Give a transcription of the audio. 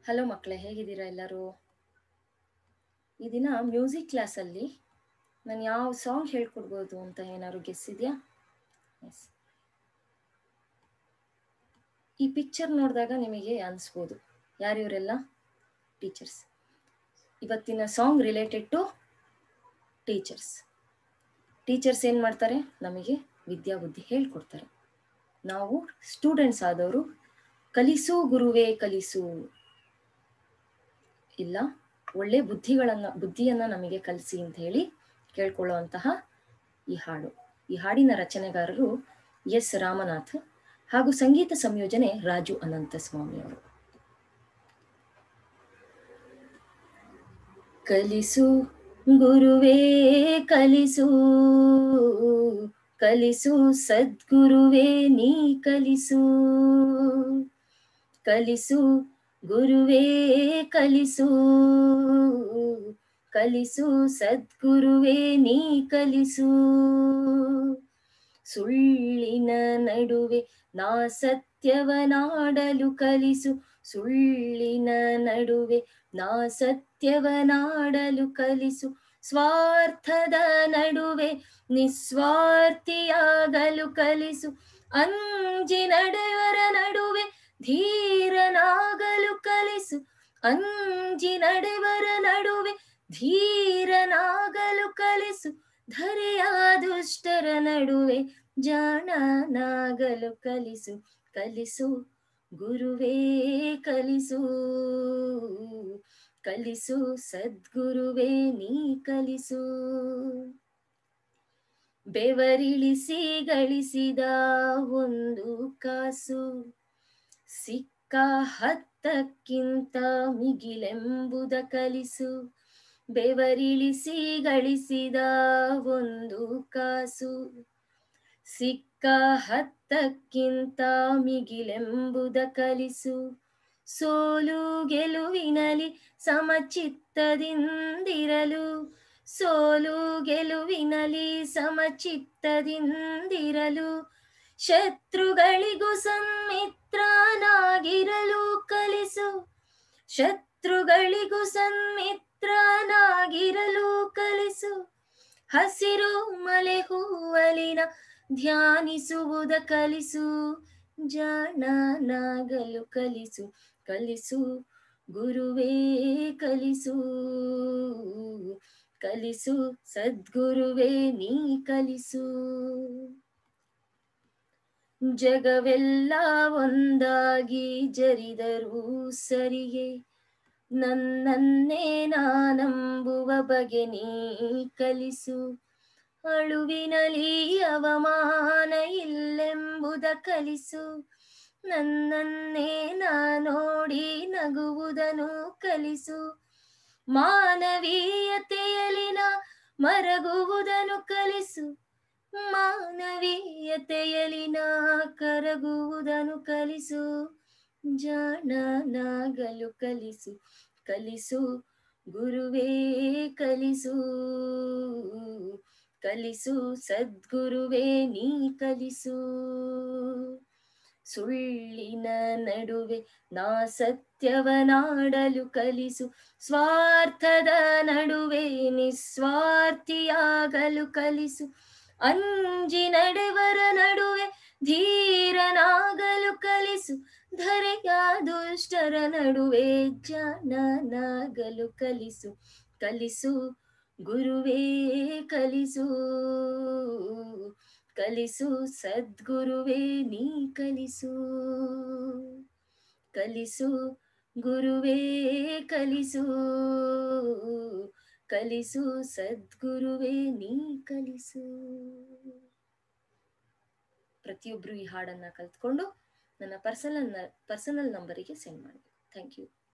Hello ಮಕ್ಕಳೇ, ಹೇಗಿದ್ದೀರಾ ಎಲ್ಲರೂ? ಈ ದಿನ ಮ್ಯೂಸಿಕ್ ಕ್ಲಾಸಲ್ಲಿ ನಾನು ಯಾವ ಸಾಂಗ್ ಹೇಳ್ಕೊಡ್ಬೋದು ಅಂತ ಏನಾದ್ರು ಗೆಸ್ ಇದೆಯಾ? ಎಸ್, ಈ ಪಿಕ್ಚರ್ ನೋಡಿದಾಗ ನಿಮಗೆ ಅನಿಸ್ಬೋದು, ಯಾರು ಇವರೆಲ್ಲ? ಟೀಚರ್ಸ್. ಇವತ್ತಿನ song related to teachers. Teachers ಏನು ಮಾಡ್ತಾರೆ? ನಮಗೆ ವಿದ್ಯಾಬುದ್ಧಿ ಹೇಳ್ಕೊಡ್ತಾರೆ. ನಾವು ಸ್ಟೂಡೆಂಟ್ಸ್ ಆದವರು ಕಲಿಸು ಗುರುವೇ ಕಲಿಸು, ಇಲ್ಲ ಒಳ್ಳೆ ಬುದ್ಧಿಯನ್ನ ನಮಗೆ ಕಲಿಸಿ ಅಂತ ಹೇಳಿ ಕೇಳ್ಕೊಳ್ಳುವಂತಹ ಈ ಹಾಡು. ಈ ಹಾಡಿನ ರಚನೆಗಾರರು ಎಸ್ ರಾಮನಾಥ್ ಹಾಗೂ ಸಂಗೀತ ಸಂಯೋಜನೆ ರಾಜು ಅನಂತಸ್ವಾಮಿ ಅವರು. ಕಲಿಸು ಗುರುವೇ ಕಲಿಸು, ಕಲಿಸು ಸದ್ಗುರುವೇ ನೀ ಕಲಿಸು, ಕಲಿಸು ಗುರುವೇ ಕಲಿಸು, ಕಲಿಸು ಸದ್ಗುರುವೇ ನೀ ಕಲಿಸು. ಸುಳ್ಳಿನ ನಡುವೆ ನಾ ಸತ್ಯವನಾಡಲು ಕಲಿಸು, ಸುಳ್ಳಿನ ನಡುವೆ ನಾ ಸತ್ಯವನಾಡಲು ಕಲಿಸು. ಸ್ವಾರ್ಥದ ನಡುವೆ ನಿಸ್ವಾರ್ಥಿಯಾಗಲು ಕಲಿಸು, ಅಂಜಿ ನಡೆವರ ನಡುವೆ ಧೀರನಾಗಲು ಕಲಿಸು, ಅಂಜಿ ನಡೆವರ ನಡುವೆ ಧೀರನಾಗಲು ಕಲಿಸು. ಧರೆಯ ದುಷ್ಟರ ನಡುವೆ ಜಾಣನಾಗಲು ಕಲಿಸು, ಕಲಿಸು ಗುರುವೇ ಕಲಿಸು, ಕಲಿಸು ಸದ್ಗುರುವೇ ನೀ ಕಲಿಸು. ಬೆವರಿಳಿಸಿ ಗಳಿಸಿದ ಒಂದು ಕಾಸು ಸಿಕ್ಕ ಹತ್ತಕ್ಕಿಂತ ಮಿಗಿಲೆಂಬುದ ಕಲಿಸು, ಬೆವರಿಳಿಸಿ ಗಳಿಸಿದ ಒಂದು ಕಾಸು ಸಿಕ್ಕ ಹತ್ತಕ್ಕಿಂತ ಮಿಗಿಲೆಂಬುದ ಕಲಿಸು. ಸೋಲು ಗೆಲುವಿನಲ್ಲಿ ಸಮಚಿತ್ತದಿಂದಿರಲು, ಸೋಲು ಗೆಲುವಿನಲ್ಲಿ ಸಮಚಿತ್ತದಿಂದಿರಲು, ಶತ್ರುಗಳಿಗೂ ಸನ್ಮಿತ್ರನಾಗಿರಲು ಕಲಿಸು, ಶತ್ರುಗಳಿಗೂ ಸನ್ಮಿತ್ರನಾಗಿರಲು ಕಲಿಸು. ಹಸಿರು ಮಲೆ ಹೂವಲಿನ ಧ್ಯಾನಿಸುವುದ ಕಲಿಸು, ಜಾಣನಾಗಲು ಕಲಿಸು, ಕಲಿಸು ಗುರುವೇ ಕಲಿಸು, ಕಲಿಸು ಸದ್ಗುರುವೇ ನೀ ಕಲಿಸು. ಜಗವೆಲ್ಲ ಒಂದಾಗಿ ಜರಿದರೂ ಸರಿಯೇ, ನನ್ನನ್ನೇ ನಾನಂಬುವ ಬಗೆ ನೀ ಕಲಿಸು. ಅಳುವಿನಲ್ಲಿ ಅವಮಾನ ಇಲ್ಲೆಂಬುದ ಕಲಿಸು, ನನ್ನನ್ನೇ ನಾನೋಡಿ ನಗುವುದನ್ನು ಕಲಿಸು. ಮಾನವೀಯತೆಯಲಿನ ಮರಗುವುದನ್ನು ಕಲಿಸು, ಮಾನವೀಯತೆಯಲಿನ ಕರಗುವುದನ್ನು ಕಲಿಸು. ಜಾಣನಾಗಲು ಕಲಿಸು, ಕಲಿಸು ಗುರುವೇ ಕಲಿಸು, ಕಲಿಸು ಸದ್ಗುರುವೇ ನೀ ಕಲಿಸು. ಸುಳ್ಳಿನ ನಡುವೆ ನಾ ಸತ್ಯವನಾಡಲು ಕಲಿಸು, ಸ್ವಾರ್ಥದ ನಡುವೆ ನಿಸ್ವಾರ್ಥಿಯಾಗಲು ಕಲಿಸು. ಅಂಜಿ ನಡೆವರ ನಡುವೆ ಧೀರನಾಗಲು ಕಲಿಸು, ಧರೆಯ ದುಷ್ಟರ ನಡುವೆ ಜಾಣನಾಗಲು ಕಲಿಸು, ಕಲಿಸು ಗುರುವೇ ಕಲಿಸು, ಕಲಿಸು ಸದ್ಗುರುವೇ ನೀ ಕಲಿಸು, ಕಲಿಸು ಗುರುವೇ ಕಲಿಸು, ಕಲಿಸು ಸದ್ಗುರುವೇ ನೀ ಕಲಿಸು. ಪ್ರತಿಯೊಬ್ಬರು ಈ ಹಾಡನ್ನ ಕಲ್ತ್ಕೊಂಡು ನನ್ನ ಪರ್ಸನಲ್ ನಂಬರಿಗೆ ಸೆಂಡ್ ಮಾಡಬೇಕು. Thank you.